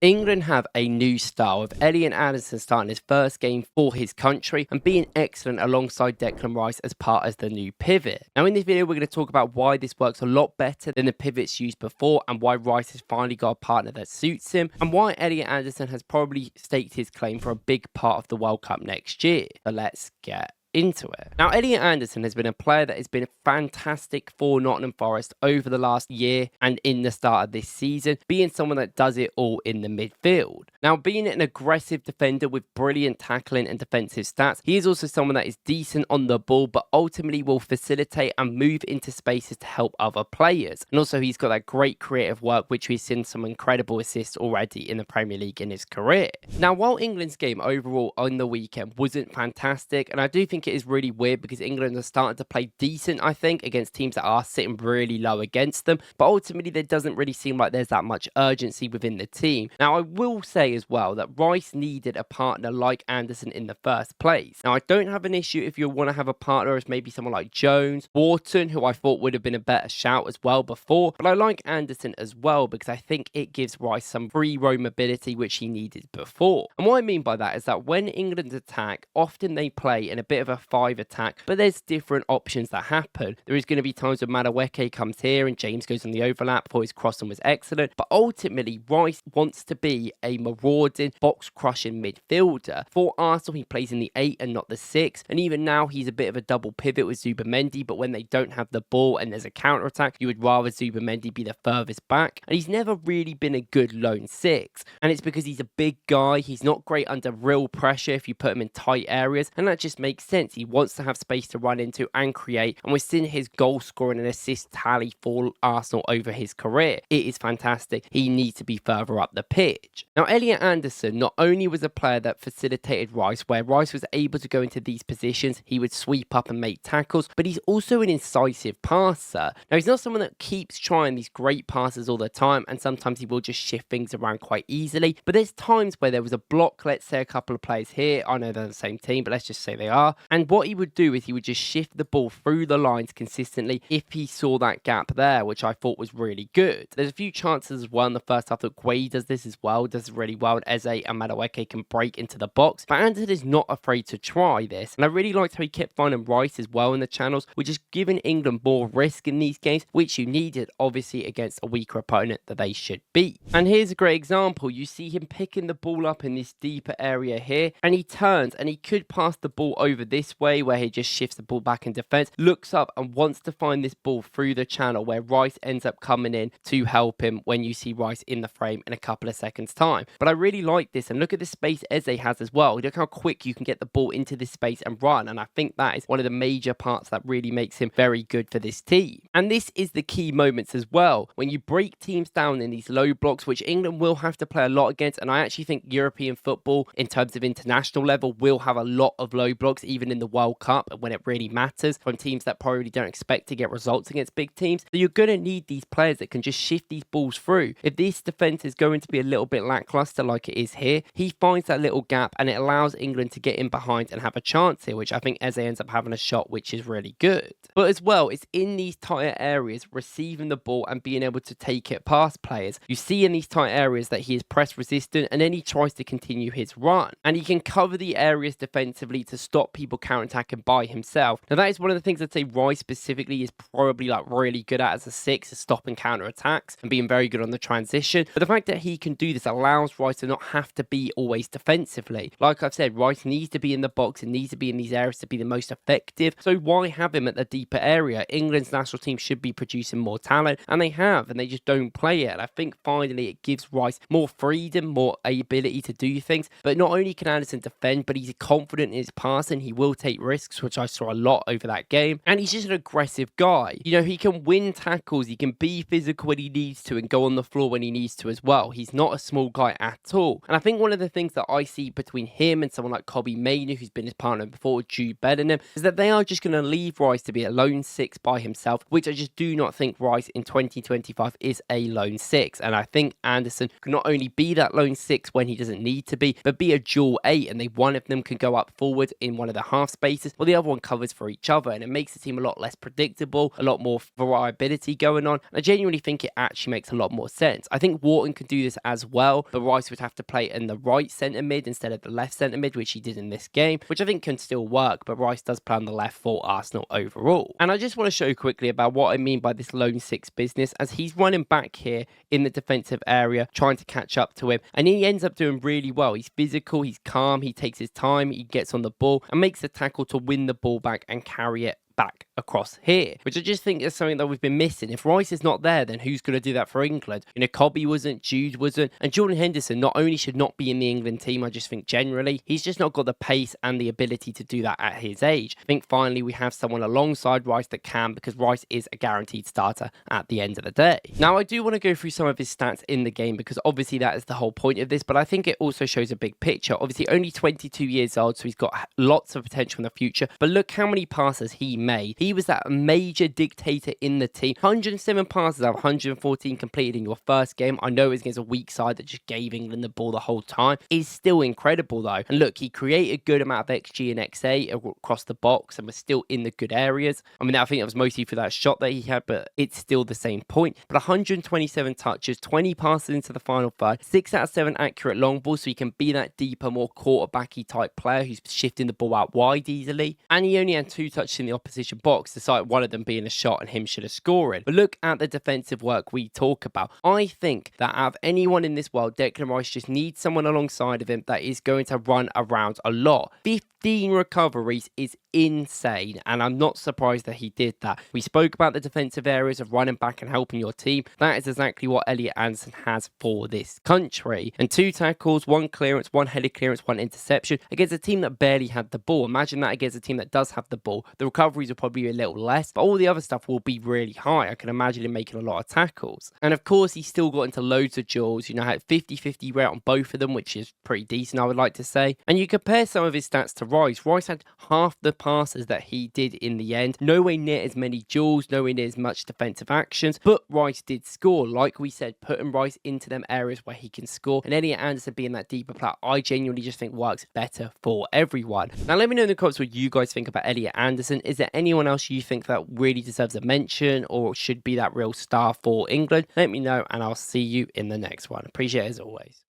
England have a new star with Elliot Anderson starting his first game for his country and being excellent alongside Declan Rice as part of the new pivot. Now in this video we're going to talk about why this works a lot better than the pivots used before and why Rice has finally got a partner that suits him and why Elliot Anderson has probably staked his claim for a big part of the World Cup next year. So let's get into it. Now, Elliot Anderson has been a player that has been fantastic for Nottingham Forest over the last year and in the start of this season, being someone that does it all in the midfield. Now, being an aggressive defender with brilliant tackling and defensive stats, he is also someone that is decent on the ball, but ultimately will facilitate and move into spaces to help other players. And also, he's got that great creative work, which we've seen some incredible assists already in the Premier League in his career. Now, while England's game overall on the weekend wasn't fantastic, and I do think it is really weird because England are starting to play decent, I think, against teams that are sitting really low against them, but ultimately there doesn't really seem like there's that much urgency within the team. Now, I will say as well that Rice needed a partner like Anderson in the first place. Now, I don't have an issue if you want to have a partner as maybe someone like Jones, Wharton, who I thought would have been a better shout as well before, but I like Anderson as well because I think it gives Rice some free roam ability which he needed before. And what I mean by that is that when England attack, often they play in a bit of a 5 attack, but there's different options that happen. There is going to be times when Madueke comes here and James goes on the overlap for his crossing was excellent, but ultimately Rice wants to be a marauding, box-crushing midfielder. For Arsenal, he plays in the 8 and not the 6, and even now he's a bit of a double pivot with Zubimendi, but when they don't have the ball and there's a counter-attack, you would rather Zubimendi be the furthest back, and he's never really been a good lone 6, and it's because he's a big guy, he's not great under real pressure if you put him in tight areas, and that just makes sense. He wants to have space to run into and create, and we're seeing his goal scoring and assist tally for Arsenal over his career. It is fantastic. He needs to be further up the pitch. Now, Elliot Anderson not only was a player that facilitated Rice, where Rice was able to go into these positions, he would sweep up and make tackles, but he's also an incisive passer. Now, he's not someone that keeps trying these great passes all the time, and sometimes he will just shift things around quite easily, but there's times where there was a block, let's say a couple of players here, I know they're the same team, but let's just say they are, and what he would do is he would just shift the ball through the lines consistently if he saw that gap there, which I thought was really good. There's a few chances as well in the first half that Guay does this as well, does really well, and Eze and Madueke can break into the box, but Anderson is not afraid to try this, and I really liked how he kept finding Rice as well in the channels, which is giving England more risk in these games, which you needed obviously against a weaker opponent that they should beat. And here's a great example. You see him picking the ball up in this deeper area here, and he turns and he could pass the ball over this way where he just shifts the ball back in defense, looks up and wants to find this ball through the channel where Rice ends up coming in to help him when you see Rice in the frame in a couple of seconds time. But I really like this, and look at the space Eze has as well. Look how quick you can get the ball into this space and run, and I think that is one of the major parts that really makes him very good for this team. And this is the key moments as well, when you break teams down in these low blocks, which England will have to play a lot against, and I actually think European football in terms of international level will have a lot of low blocks even in the World Cup when it really matters, from teams that probably don't expect to get results against big teams. So you're going to need these players that can just shift these balls through. If this defense is going to be a little bit lackluster like it is here, he finds that little gap and it allows England to get in behind and have a chance here, which I think Eze ends up having a shot, which is really good. But as well, it's in these tighter areas, receiving the ball and being able to take it past players. You see in these tight areas that he is press resistant, and then he tries to continue his run, and he can cover the areas defensively to stop people counter-attacking by himself. Now, that is one of the things I'd say Rice specifically is probably like really good at as a 6, is stopping counter-attacks and being very good on the transition. But the fact that he can do this allows Rice to not have to be always defensively. Like I've said, Rice needs to be in the box and needs to be in these areas to be the most effective. So why have him at the deeper area? England's national team should be producing more talent, and they have, and they just don't play it. And I think finally it gives Rice more freedom, more ability to do things. But not only can Anderson defend, but he's confident in his passing. He will take risks, which I saw a lot over that game. And he's just an aggressive guy. You know, he can win tackles. He can be physical when he needs to and go on the floor when he needs to as well. He's not a small guy at all. And I think one of the things that I see between him and someone like Kobbie Mainoo, who's been his partner before, Jude Bellingham, is that they are just going to leave Rice to be a lone 6 by himself, which I just do not think Rice in 2025 is a lone 6. And I think Anderson can not only be that lone 6 when he doesn't need to be, but be a dual 8, and one of them can go up forward in one of the half spaces, while the other one covers for each other, and it makes the team a lot less predictable, a lot more variability going on. I genuinely think it actually makes a lot more sense. I think Wharton could do this as well, but Rice would have to play in the right centre mid instead of the left centre mid, which he did in this game, which I think can still work, but Rice does play on the left for Arsenal overall. And I just want to show quickly about what I mean by this lone six business, as he's running back here in the defensive area, trying to catch up to him, and he ends up doing really well. He's physical, he's calm, he takes his time, he gets on the ball and makes the tackle to win the ball back and carry it back across here, which I just think is something that we've been missing. If Rice is not there, then who's going to do that for England? You know, Cobby wasn't, Jude wasn't, and Jordan Henderson not only should not be in the England team, I just think generally, he's just not got the pace and the ability to do that at his age. I think finally we have someone alongside Rice that can, because Rice is a guaranteed starter at the end of the day. Now, I do want to go through some of his stats in the game, because obviously that is the whole point of this, but I think it also shows a big picture. Obviously only 22 years old, so he's got lots of potential in the future, but look how many passes he made. He was that major dictator in the team. 107 passes out of 114 completed in your first game. I know it was against a weak side that just gave England the ball the whole time. Is still incredible though. And look, he created a good amount of XG and XA across the box and was still in the good areas. I mean, I think it was mostly for that shot that he had, but it's still the same point. But 127 touches, 20 passes into the final third, 6 out of 7 accurate long balls, so he can be that deeper, more quarterbacky type player who's shifting the ball out wide easily. And he only had 2 touches in the opposition box, despite one of them being a shot and him should have scored. But look at the defensive work we talk about. I think that out of anyone in this world, Declan Rice just needs someone alongside of him that is going to run around a lot. 15 recoveries is insane, and I'm not surprised that he did that. We spoke about the defensive areas of running back and helping your team. That is exactly what Elliot Anderson has for this country. And 2 tackles, 1 clearance, 1 headed clearance, 1 interception against a team that barely had the ball. Imagine that against a team that does have the ball. The recoveries will probably be a little less, but all the other stuff will be really high. I can imagine him making a lot of tackles. And of course, he still got into loads of duels. You know, had 50-50 rate on both of them, which is pretty decent, I would like to say. And you compare some of his stats to Rice. Rice had half the passes that he did in the end. Nowhere near as many duels, nowhere near as much defensive actions, but Rice did score. Like we said, putting Rice into them areas where he can score, and Elliot Anderson being that deeper player, I genuinely just think works better for everyone. Now, let me know in the comments what you guys think about Elliot Anderson. Is there anyone else you think that really deserves a mention or should be that real star for England? Let me know, and I'll see you in the next one. Appreciate it as always.